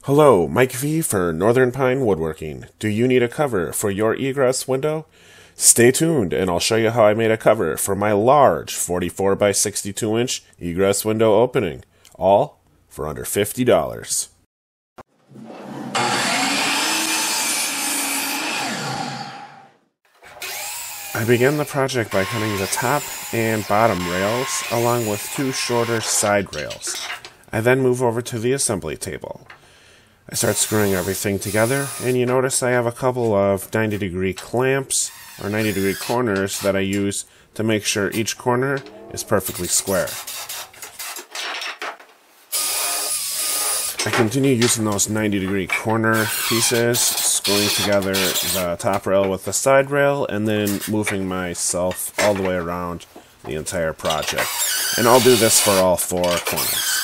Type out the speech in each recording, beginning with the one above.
Hello, Mike V for Northern Pine Woodworking. Do you need a cover for your egress window? Stay tuned and I'll show you how I made a cover for my large 44 by 62 inch egress window opening, all for under $50. I began the project by cutting the top and bottom rails along with two shorter side rails. I then move over to the assembly table. I start screwing everything together, and you notice I have a couple of 90-degree clamps, or 90-degree corners, that I use to make sure each corner is perfectly square. I continue using those 90-degree corner pieces, screwing together the top rail with the side rail, and then moving myself all the way around the entire project. And I'll do this for all four corners.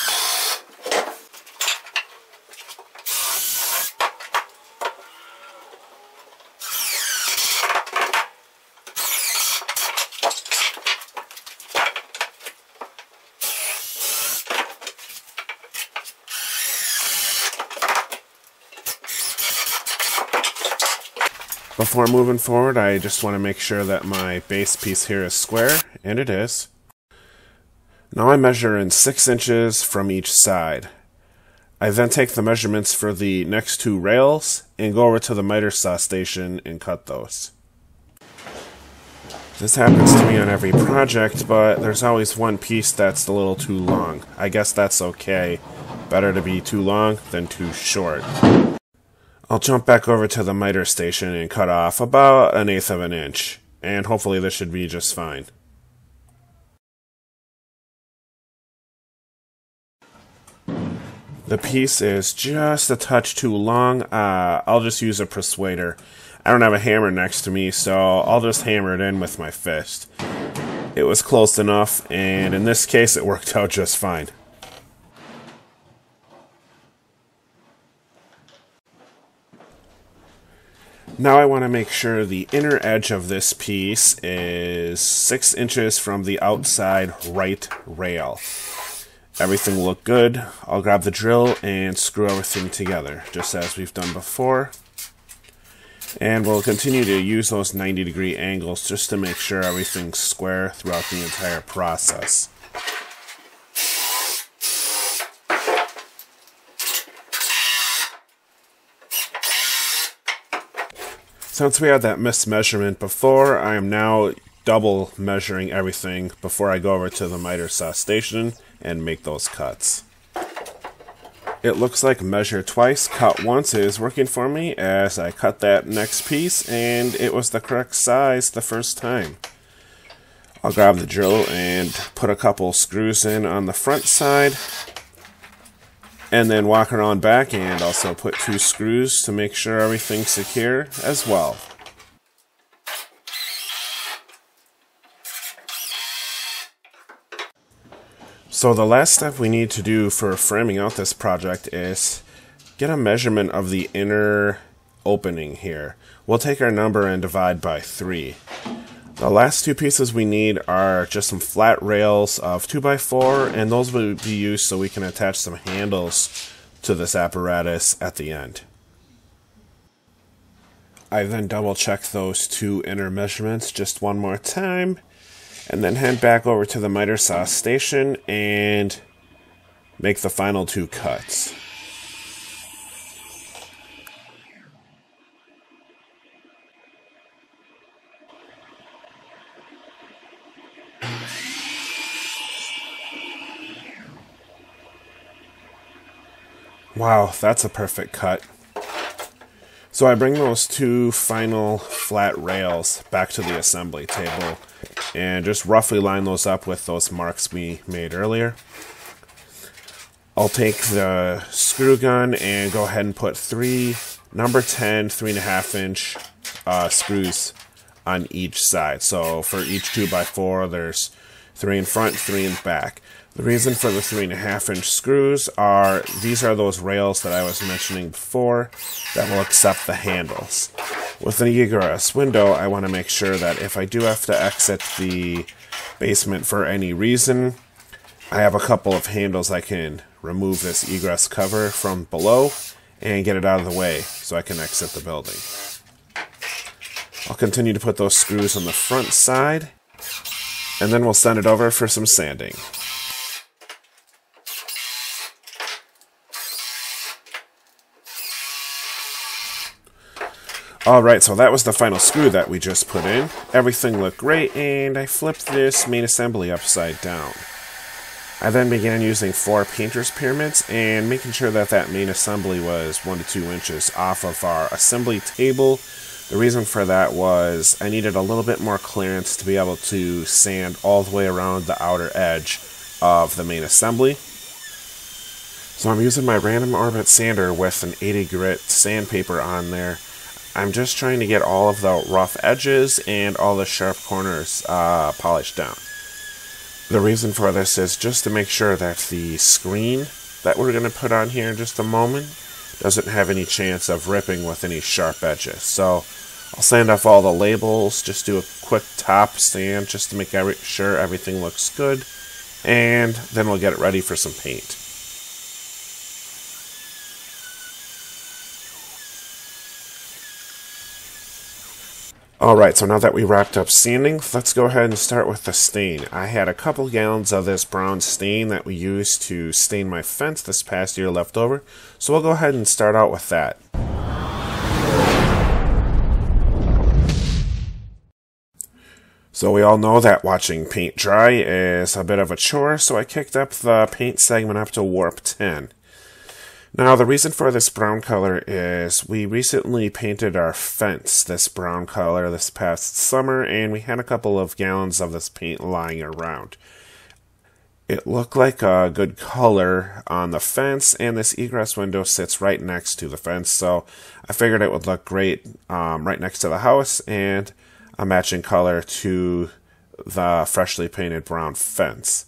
Before moving forward, I just want to make sure that my base piece here is square, and it is. Now I measure in 6 inches from each side. I then take the measurements for the next two rails and go over to the miter saw station and cut those. This happens to me on every project, but there's always one piece that's a little too long. I guess that's okay. Better to be too long than too short. I'll jump back over to the miter station and cut off about 1/8 of an inch, and hopefully this should be just fine. The piece is just a touch too long. I'll just use a persuader. I don't have a hammer next to me, so I'll just hammer it in with my fist. It was close enough, and in this case it worked out just fine. Now I want to make sure the inner edge of this piece is 6 inches from the outside right rail. Everything looked good. I'll grab the drill and screw everything together, just as we've done before. And we'll continue to use those 90-degree angles just to make sure everything's square throughout the entire process. Since we had that mismeasurement before, I am now double measuring everything before I go over to the miter saw station and make those cuts. It looks like measure twice, cut once is working for me as I cut that next piece, and it was the correct size the first time. I'll grab the drill and put a couple screws in on the front side, and then walk around back and also put 2 screws to make sure everything's secure as well. So the last step we need to do for framing out this project is get a measurement of the inner opening here. We'll take our number and divide by 3. The last 2 pieces we need are just some flat rails of 2x4, and those will be used so we can attach some handles to this apparatus at the end. I then double check those 2 inner measurements just one more time, and then head back over to the miter saw station and make the final 2 cuts. Wow, that's a perfect cut. So I bring those 2 final flat rails back to the assembly table and just roughly line those up with those marks we made earlier. I'll take the screw gun and go ahead and put 3 number 10 3.5 inch screws on each side. So for each 2x4 there's 3 in front, 3 in back. The reason for the 3.5 inch screws are, these are those rails that I was mentioning before that will accept the handles. With an egress window, I want to make sure that if I do have to exit the basement for any reason, I have a couple of handles I can remove this egress cover from below and get it out of the way so I can exit the building. I'll continue to put those screws on the front side, and then we'll send it over for some sanding. Alright, so that was the final screw that we just put in. Everything looked great, and I flipped this main assembly upside down. I then began using 4 painter's pyramids and making sure that that main assembly was 1 to 2 inches off of our assembly table. The reason for that was I needed a little bit more clearance to be able to sand all the way around the outer edge of the main assembly. So I'm using my random orbit sander with an 80 grit sandpaper on there. I'm just trying to get all of the rough edges and all the sharp corners polished down. The reason for this is just to make sure that the screen that we're going to put on here in just a moment doesn't have any chance of ripping with any sharp edges. So I'll sand off all the labels, just do a quick top sand just to make sure everything looks good, and then we'll get it ready for some paint. Alright, so now that we wrapped up sanding, let's go ahead and start with the stain. I had a couple gallons of this brown stain that we used to stain my fence this past year left over, so we'll go ahead and start out with that. So we all know that watching paint dry is a bit of a chore, so I kicked up the paint segment up to warp 10. Now, the reason for this brown color is we recently painted our fence this brown color this past summer, and we had a couple of gallons of this paint lying around. It looked like a good color on the fence, and this egress window sits right next to the fence, so I figured it would look great right next to the house, and a matching color to the freshly painted brown fence.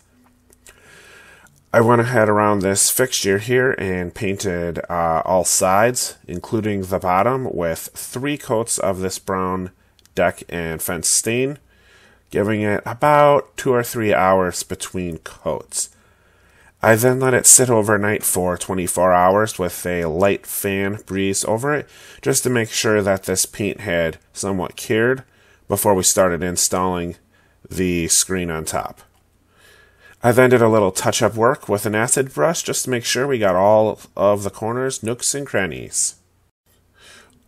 I went ahead around this fixture here and painted all sides, including the bottom, with 3 coats of this brown deck and fence stain, giving it about 2 or 3 hours between coats. I then let it sit overnight for 24 hours with a light fan breeze over it, just to make sure that this paint had somewhat cured before we started installing the screen on top. I then did a little touch-up work with an acid brush just to make sure we got all of the corners, nooks, and crannies.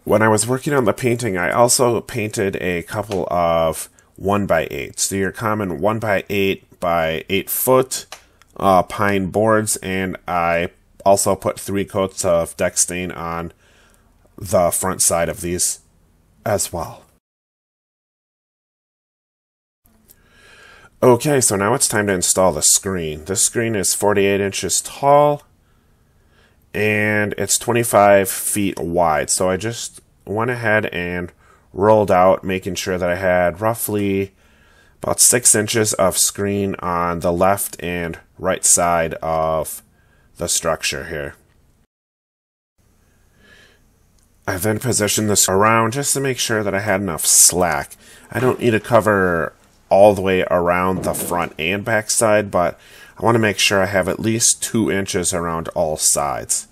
When I was working on the painting, I also painted a couple of 1x8. So your common 1x8 by 8 foot pine boards, and I also put 3 coats of deck stain on the front side of these as well. Okay, so now it's time to install the screen. This screen is 48 inches tall, and it's 25 feet wide. So I just went ahead and rolled out, making sure that I had roughly about 6 inches of screen on the left and right side of the structure here. I then positioned this around just to make sure that I had enough slack. I don't need to cover all the way around the front and back side, but I want to make sure I have at least 2 inches around all sides.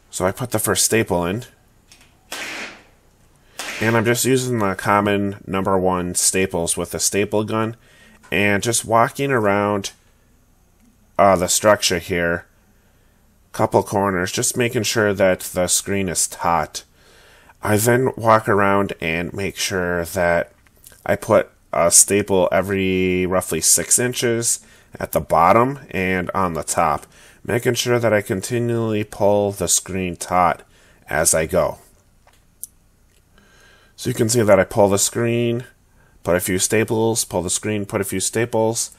So I put the first staple in, and I'm just using the common #1 staples with a staple gun, and just walking around the structure here, couple corners, just making sure that the screen is taut. I then walk around and make sure that I put a staple every roughly 6 inches at the bottom and on the top, making sure that I continually pull the screen taut as I go. So you can see that I pull the screen, put a few staples, pull the screen, put a few staples,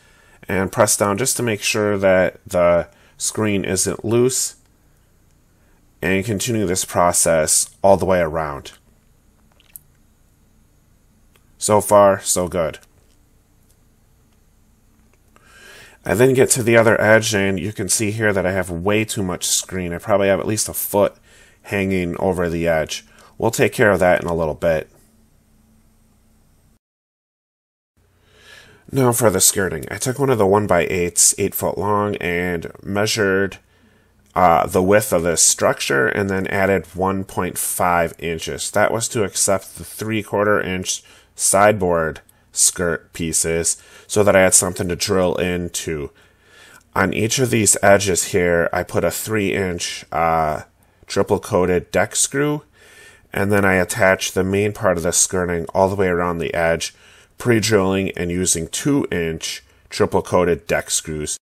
and press down just to make sure that the screen isn't loose, and continue this process all the way around. So far, so good. I then get to the other edge, and you can see here that I have way too much screen. I probably have at least a foot hanging over the edge. We'll take care of that in a little bit. Now for the skirting. I took one of the 1x8s, 8 foot long, and measured the width of this structure and then added 1.5 inches. That was to accept the 3/4 inch sideboard skirt pieces so that I had something to drill into. On each of these edges here, I put a 3-inch triple coated deck screw, and then I attached the main part of the skirting all the way around the edge, pre-drilling and using 2-inch triple coated deck screws.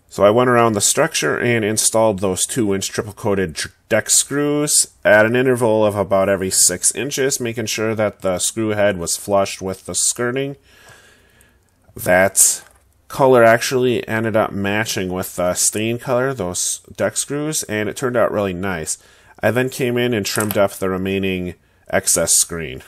So I went around the structure and installed those 2-inch triple coated deck screws at an interval of about every 6 inches, making sure that the screw head was flush with the skirting. That color actually ended up matching with the stain color, those deck screws, and it turned out really nice. I then came in and trimmed up the remaining excess screen.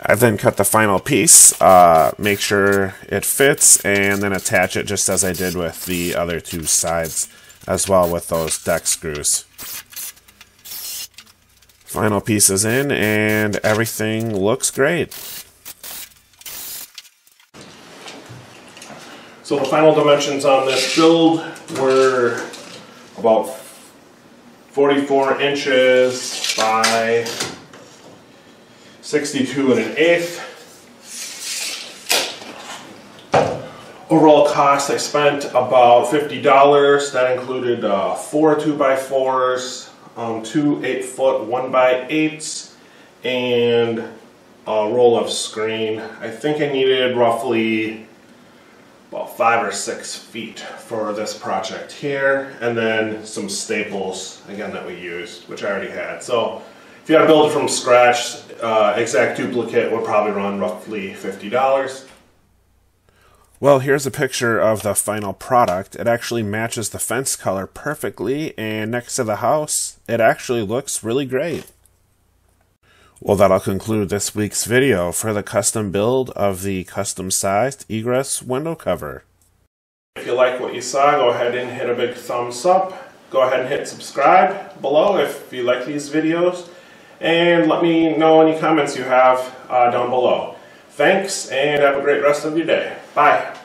I then cut the final piece, make sure it fits, and then attach it just as I did with the other two sides as well with those deck screws. Final piece is in and everything looks great. So the final dimensions on this build were about 44 inches by 62 1/8. Overall cost, I spent about $50. That included 4 2x4s, 2 8-foot 1x8s, and a roll of screen. I think I needed roughly about 5 or 6 feet for this project here, and then some staples, again, that we used, which I already had. So if you got to build it from scratch, exact duplicate would probably run roughly $50. Well, here's a picture of the final product. It actually matches the fence color perfectly, and next to the house, it actually looks really great. Well, that'll conclude this week's video for the custom build of the custom-sized Egress window cover. If you like what you saw, go ahead and hit a big thumbs up. Go ahead and hit subscribe below if you like these videos. And let me know any comments you have down below. Thanks, and have a great rest of your day. Bye.